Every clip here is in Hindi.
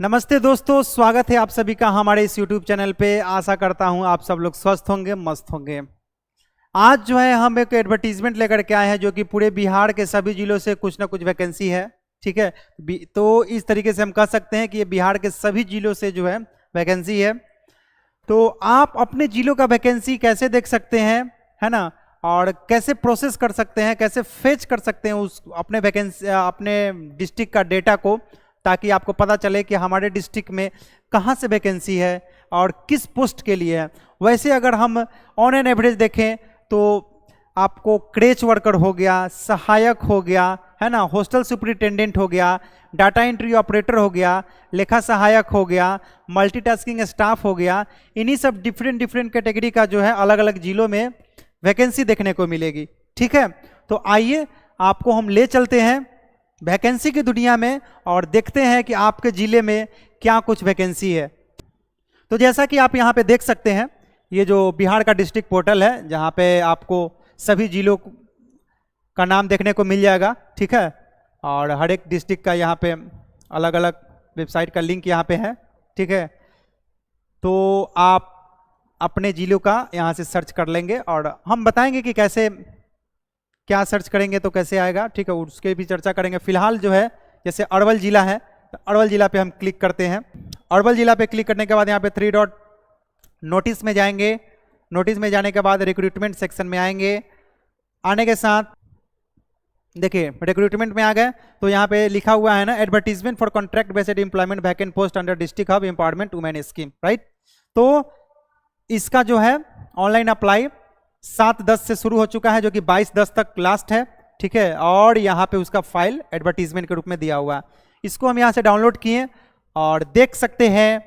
नमस्ते दोस्तों, स्वागत है आप सभी का हमारे इस YouTube चैनल पे। आशा करता हूं आप सब लोग स्वस्थ होंगे, मस्त होंगे। आज जो है हम एक एडवर्टीजमेंट लेकर के आए हैं जो कि पूरे बिहार के सभी जिलों से कुछ ना कुछ वैकेंसी है। ठीक है, तो इस तरीके से हम कह सकते हैं कि ये बिहार के सभी जिलों से जो है वैकेंसी है। तो आप अपने जिलों का वैकेंसी कैसे देख सकते हैं, है ना, और कैसे प्रोसेस कर सकते हैं, कैसे फेच कर सकते हैं उस अपने वैकेंसी अपने डिस्ट्रिक्ट का डेटा को, ताकि आपको पता चले कि हमारे डिस्ट्रिक्ट में कहाँ से वैकेंसी है और किस पोस्ट के लिए है। वैसे अगर हम ऑन एन एवरेज देखें तो आपको क्रेच वर्कर हो गया, सहायक हो गया, है ना, हॉस्टल सुपरिटेंडेंट हो गया, डाटा एंट्री ऑपरेटर हो गया, लेखा सहायक हो गया, मल्टीटास्किंग स्टाफ हो गया, इन्हीं सब डिफरेंट कैटेगरी का जो है अलग अलग जिलों में वैकेंसी देखने को मिलेगी। ठीक है, तो आइए आपको हम ले चलते हैं वैकेंसी की दुनिया में और देखते हैं कि आपके जिले में क्या कुछ वैकेंसी है। तो जैसा कि आप यहाँ पे देख सकते हैं, ये जो बिहार का डिस्ट्रिक्ट पोर्टल है जहाँ पे आपको सभी जिलों का नाम देखने को मिल जाएगा। ठीक है, और हर एक डिस्ट्रिक्ट का यहाँ पे अलग अलग वेबसाइट का लिंक यहाँ पे है। ठीक है, तो आप अपने जिलों का यहाँ से सर्च कर लेंगे और हम बताएंगे कि कैसे क्या सर्च करेंगे तो कैसे आएगा। ठीक है, उसके भी चर्चा करेंगे। फिलहाल जो है जैसे अरवल जिला है, तो अरवल जिला पे हम क्लिक करते हैं। अरवल जिला पे क्लिक करने के बाद यहाँ पे 3 डॉट नोटिस में जाएंगे। नोटिस में जाने के बाद रिक्रूटमेंट सेक्शन में आएंगे। आने के साथ देखिए रिक्रूटमेंट में आ गए तो यहाँ पे लिखा हुआ है ना, advertisement for contract based employment vacant post under district hub empowerment women scheme, right. तो इसका जो है ऑनलाइन अप्लाई 7/10 से शुरू हो चुका है, जो कि 22/10 तक लास्ट है। ठीक है, और यहाँ पे उसका फाइल एडवर्टीजमेंट के रूप में दिया हुआ है। इसको हम यहाँ से डाउनलोड किए और देख सकते हैं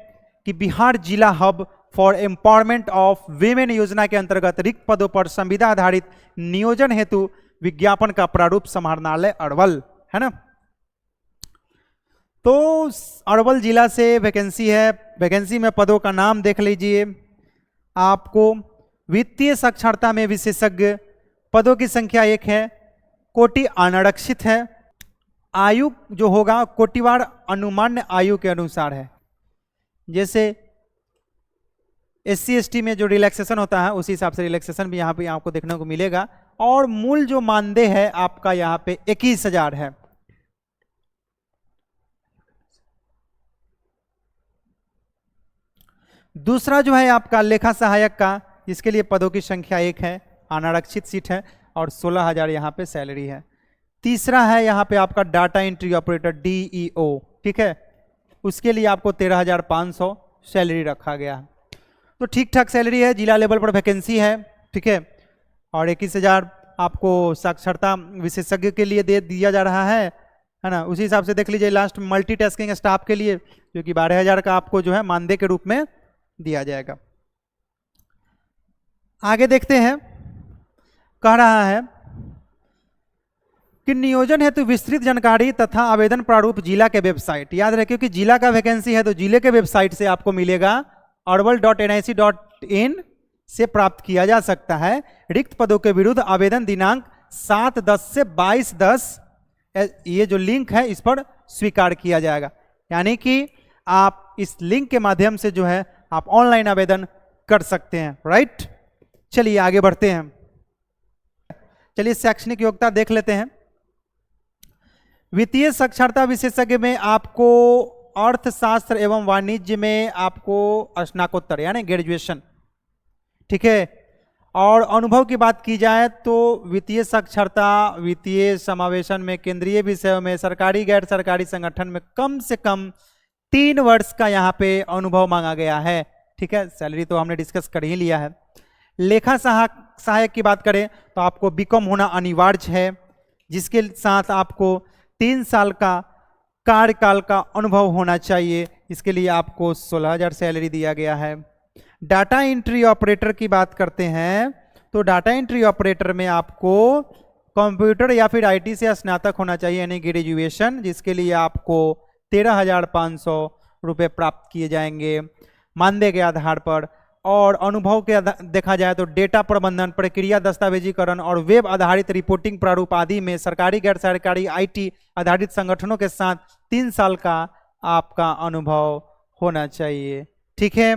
कि बिहार जिला hub for empowerment of women योजना के अंतर्गत रिक्त पदों पर संविदा आधारित नियोजन हेतु विज्ञापन का प्रारूप समाहरणालय अरवल, है ना। तो अरवल जिला से वैकेंसी है। वैकेंसी में पदों का नाम देख लीजिए। आपको वित्तीय साक्षरता में विशेषज्ञ, पदों की संख्या 1 है, कोटि अनारक्षित है, आयु जो होगा कोटिवार अनुमान्य आयु के अनुसार है। जैसे SC ST में जो रिलैक्सेशन होता है उसी हिसाब से रिलैक्सेशन भी यहाँ पे आपको देखने को मिलेगा। और मूल जो मानदेय है आपका यहाँ पे 21,000 है। दूसरा जो है आपका लेखा सहायक का, जिसके लिए पदों की संख्या 1 है, अनारक्षित सीट है और 16,000 यहाँ पे सैलरी है। तीसरा है यहाँ पे आपका डाटा एंट्री ऑपरेटर DEO। ठीक है, उसके लिए आपको 13,500 सैलरी रखा गया है। तो ठीक ठाक सैलरी है, जिला लेवल पर वैकेंसी है। ठीक है, और 21,000 आपको साक्षरता विशेषज्ञ के लिए दे दिया जा रहा है ना। उसी हिसाब से देख लीजिए लास्ट मल्टीटास्किंग स्टाफ के लिए जो कि 12,000 का आपको जो है मानदेय के रूप में दिया जाएगा। आगे देखते हैं, कह रहा है कि नियोजन हेतु विस्तृत जानकारी तथा आवेदन प्रारूप जिला के वेबसाइट, याद रखिए कि जिला का वैकेंसी है तो जिले के वेबसाइट से आपको मिलेगा, arwal.nic.in से प्राप्त किया जा सकता है। रिक्त पदों के विरुद्ध आवेदन दिनांक 7/10 से 22/10, ये जो लिंक है इस पर स्वीकार किया जाएगा। यानी कि आप इस लिंक के माध्यम से जो है आप ऑनलाइन आवेदन कर सकते हैं, राइट। चलिए आगे बढ़ते हैं। चलिए शैक्षणिक योग्यता देख लेते हैं। वित्तीय साक्षरता विशेषज्ञ में आपको अर्थशास्त्र एवं वाणिज्य में आपको स्नातकोत्तर यानी ग्रेजुएशन। ठीक है, और अनुभव की बात की जाए तो वित्तीय साक्षरता, वित्तीय समावेशन में, केंद्रीय विषयों में, सरकारी गैर सरकारी संगठन में कम से कम 3 वर्ष का यहाँ पे अनुभव मांगा गया है। ठीक है, सैलरी तो हमने डिस्कस कर ही लिया है। लेखा सहायक की बात करें तो आपको बीकॉम होना अनिवार्य है, जिसके साथ आपको 3 साल का कार्यकाल का अनुभव होना चाहिए। इसके लिए आपको 16,000 सैलरी दिया गया है। डाटा एंट्री ऑपरेटर की बात करते हैं तो डाटा एंट्री ऑपरेटर में आपको कंप्यूटर या फिर IT से स्नातक होना चाहिए यानी ग्रेजुएशन, जिसके लिए आपको 13,500 रुपये प्राप्त किए जाएंगे मानदेय के आधार पर। और अनुभव के देखा जाए तो डेटा प्रबंधन, प्रक्रिया दस्तावेजीकरण और वेब आधारित रिपोर्टिंग प्रारूप आदि में सरकारी गैर सरकारी IT आधारित संगठनों के साथ 3 साल का आपका अनुभव होना चाहिए। ठीक है,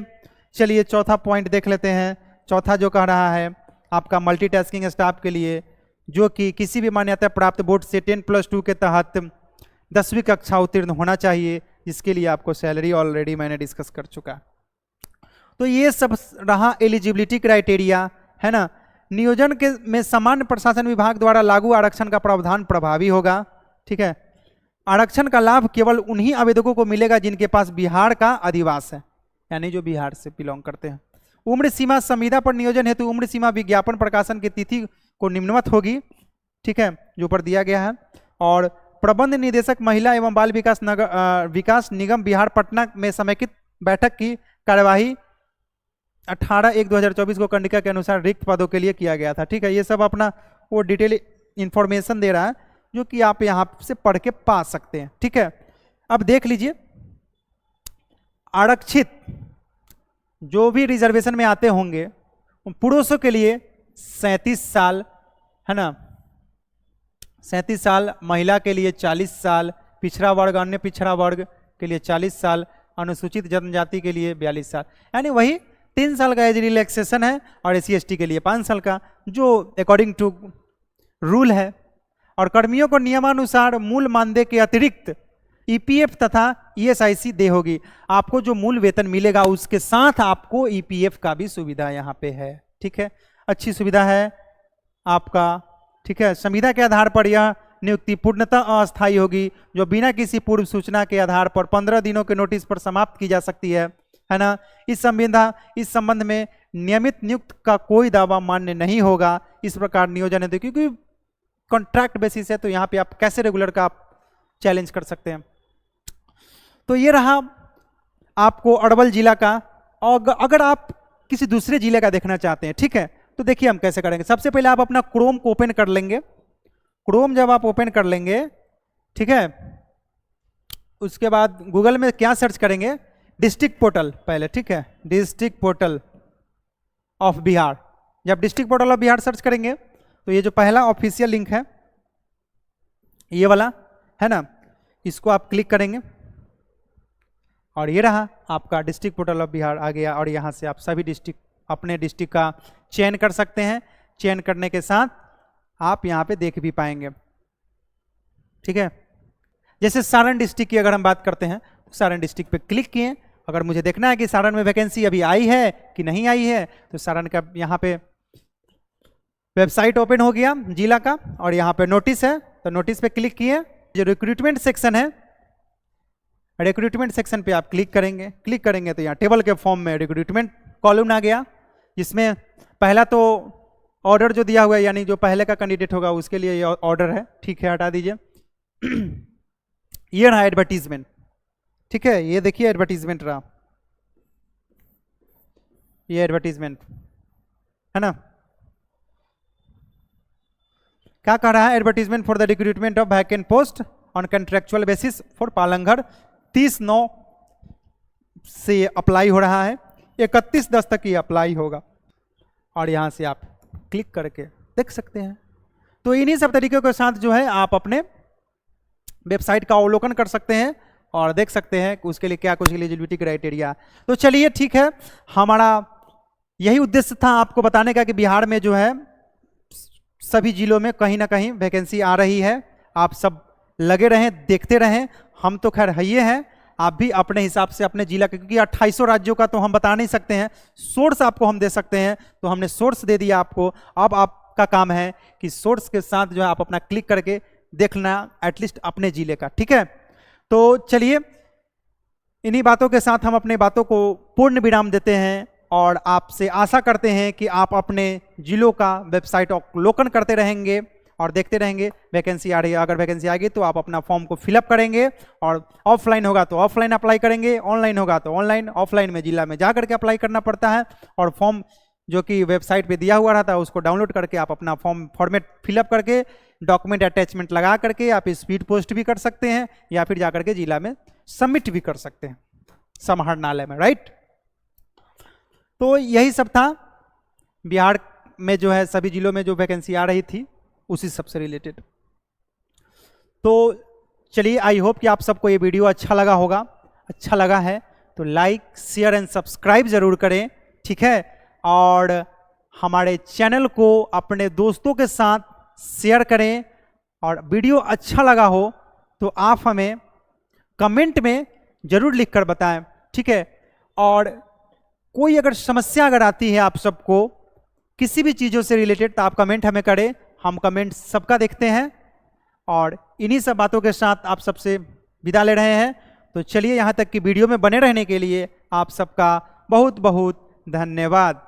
चलिए चौथा पॉइंट देख लेते हैं। चौथा जो कह रहा है आपका मल्टीटास्किंग स्टाफ के लिए, जो कि किसी भी मान्यता प्राप्त बोर्ड से 10+2 के तहत 10वीं कक्षा उत्तीर्ण होना चाहिए, जिसके लिए आपको सैलरी ऑलरेडी मैंने डिस्कस कर चुका। तो ये सब रहा एलिजिबिलिटी क्राइटेरिया, है ना। नियोजन के में सामान्य प्रशासन विभाग द्वारा लागू आरक्षण का प्रावधान प्रभावी होगा। ठीक है, आरक्षण का लाभ केवल उन्हीं आवेदकों को मिलेगा जिनके पास बिहार का अधिवास है, यानी जो बिहार से बिलोंग करते हैं। उम्र सीमा संविदा पर नियोजन हेतु उम्र सीमा विज्ञापन प्रकाशन की तिथि को निम्नवत होगी। ठीक है, जो पर दिया गया है। और प्रबंध निदेशक महिला एवं बाल विकास निगम बिहार पटना में समेकित बैठक की कार्यवाही 18/1/2024 को कंडिका के अनुसार रिक्त पदों के लिए किया गया था। ठीक है, ये सब अपना वो डिटेल इंफॉर्मेशन दे रहा है, जो कि आप यहाँ से पढ़ के पा सकते हैं। ठीक है, अब देख लीजिए, आरक्षित जो भी रिजर्वेशन में आते होंगे पुरुषों के लिए 37 साल, है ना, 37 साल, महिला के लिए 40 साल, पिछड़ा वर्ग अन्य पिछड़ा वर्ग के लिए 40 साल, अनुसूचित जनजाति के लिए 42 साल, यानी वही 3 साल का एज रिलैक्सेशन है। और SC/ST के लिए 5 साल का, जो अकॉर्डिंग टू रूल है। और कर्मियों को नियमानुसार मूल मानदेय के अतिरिक्त EPF तथा ESIC दे होगी। आपको जो मूल वेतन मिलेगा उसके साथ आपको EPF का भी सुविधा यहाँ पे है। ठीक है, अच्छी सुविधा है आपका। ठीक है, संविदा के आधार पर यह नियुक्ति पूर्णतः अस्थायी होगी, जो बिना किसी पूर्व सूचना के आधार पर 15 दिनों के नोटिस पर समाप्त की जा सकती है ना। इस संबंध में नियमित नियुक्त का कोई दावा मान्य नहीं होगा। इस प्रकार नियोजन है, क्योंकि कॉन्ट्रैक्ट बेसिस है, तो यहाँ पे आप कैसे रेगुलर का आप चैलेंज कर सकते हैं। तो ये रहा आपको अरवल जिला का। और अगर आप किसी दूसरे जिले का देखना चाहते हैं, ठीक है, तो देखिए हम कैसे करेंगे। सबसे पहले आप अपना क्रोम को ओपन कर लेंगे। क्रोम जब आप ओपन कर लेंगे, ठीक है, उसके बाद गूगल में क्या सर्च करेंगे, डिस्ट्रिक्ट पोर्टल पहले। ठीक है, डिस्ट्रिक्ट पोर्टल ऑफ बिहार। जब district portal of Bihar search करेंगे तो ये जो पहला ऑफिशियल लिंक है, ये वाला है ना, इसको आप क्लिक करेंगे और ये रहा आपका डिस्ट्रिक्ट पोर्टल ऑफ बिहार आ गया। और यहाँ से आप सभी डिस्ट्रिक्ट, अपने डिस्ट्रिक्ट का चयन कर सकते हैं। चयन करने के साथ आप यहाँ पे देख भी पाएंगे। ठीक है, जैसे सारण डिस्ट्रिक्ट की अगर हम बात करते हैं, तो सारण डिस्ट्रिक्ट पे क्लिक किए। अगर मुझे देखना है कि सारण में वैकेंसी अभी आई है कि नहीं आई है, तो सारण का यहाँ पे वेबसाइट ओपन हो गया जिला का, और यहाँ पे नोटिस है, तो नोटिस पे क्लिक किए। जो रिक्रूटमेंट सेक्शन है, रिक्रूटमेंट सेक्शन पे आप क्लिक करेंगे। क्लिक करेंगे तो यहाँ टेबल के फॉर्म में रिक्रूटमेंट कॉलम आ गया, जिसमें पहला तो ऑर्डर जो दिया हुआ है, यानी जो पहले का कैंडिडेट होगा उसके लिए ये ऑर्डर है। ठीक है, हटा दीजिए। ये रहा एडवर्टीजमेंट। ठीक है, ये देखिए एडवर्टीजमेंट रहा, ये एडवर्टीजमेंट है ना। क्या कह रहा है, advertisement for the recruitment of vacant post on contractual basis for पालंघर 30/9 से अप्लाई हो रहा है, 31/10 तक ये अप्लाई होगा। और यहाँ से आप क्लिक करके देख सकते हैं। तो इन्हीं सब तरीकों के साथ जो है आप अपने वेबसाइट का अवलोकन कर सकते हैं और देख सकते हैं कि उसके लिए क्या कुछ एलिजिबिलिटी क्राइटेरिया। तो चलिए ठीक है, हमारा यही उद्देश्य था आपको बताने का कि बिहार में जो है सभी जिलों में कहीं ना कहीं वैकेंसी आ रही है। आप सब लगे रहें, देखते रहें। हम तो खैर है ये हैं, आप भी अपने हिसाब से अपने जिला के, क्योंकि 2800 राज्यों का तो हम बता नहीं सकते हैं, सोर्स आपको हम दे सकते हैं। तो हमने सोर्स दे दिया आपको। अब आपका काम है कि सोर्स के साथ जो है आप अपना क्लिक करके देखना एटलीस्ट अपने जिले का। ठीक है, तो चलिए इन्हीं बातों के साथ हम अपने बातों को पूर्ण विराम देते हैं और आपसे आशा करते हैं कि आप अपने जिलों का वेबसाइट अवलोकन करते रहेंगे और देखते रहेंगे। वैकेंसी आ रही है, अगर वैकेंसी आ गई तो आप अपना फॉर्म को फिलअप करेंगे, और ऑफलाइन होगा तो ऑफलाइन अप्लाई करेंगे, ऑनलाइन होगा तो ऑनलाइन। ऑफलाइन में जिला में जा करके अप्लाई करना पड़ता है, और फॉर्म जो कि वेबसाइट पे दिया हुआ रहता है उसको डाउनलोड करके आप अपना फॉर्म फॉर्मेट फिलअप करके डॉक्यूमेंट अटैचमेंट लगा करके आप स्पीड पोस्ट भी कर सकते हैं, या फिर जा करके जिला में सबमिट भी कर सकते हैं समाहरणालय में। राइट, तो यही सब था बिहार में जो है सभी जिलों में जो वैकेंसी आ रही थी उसी सबसे रिलेटेड। तो चलिए, आई होप कि आप सबको ये वीडियो अच्छा लगा होगा। अच्छा लगा है तो लाइक शेयर एंड सब्सक्राइब जरूर करें, ठीक है। और हमारे चैनल को अपने दोस्तों के साथ शेयर करें, और वीडियो अच्छा लगा हो तो आप हमें कमेंट में जरूर लिखकर बताएं, ठीक है। और कोई अगर समस्या अगर आती है आप सबको किसी भी चीज़ों से रिलेटेड तो आप कमेंट हमें करें, हम कमेंट सबका देखते हैं। और इन्हीं सब बातों के साथ आप सबसे विदा ले रहे हैं। तो चलिए, यहाँ तक कि वीडियो में बने रहने के लिए आप सबका बहुत बहुत धन्यवाद।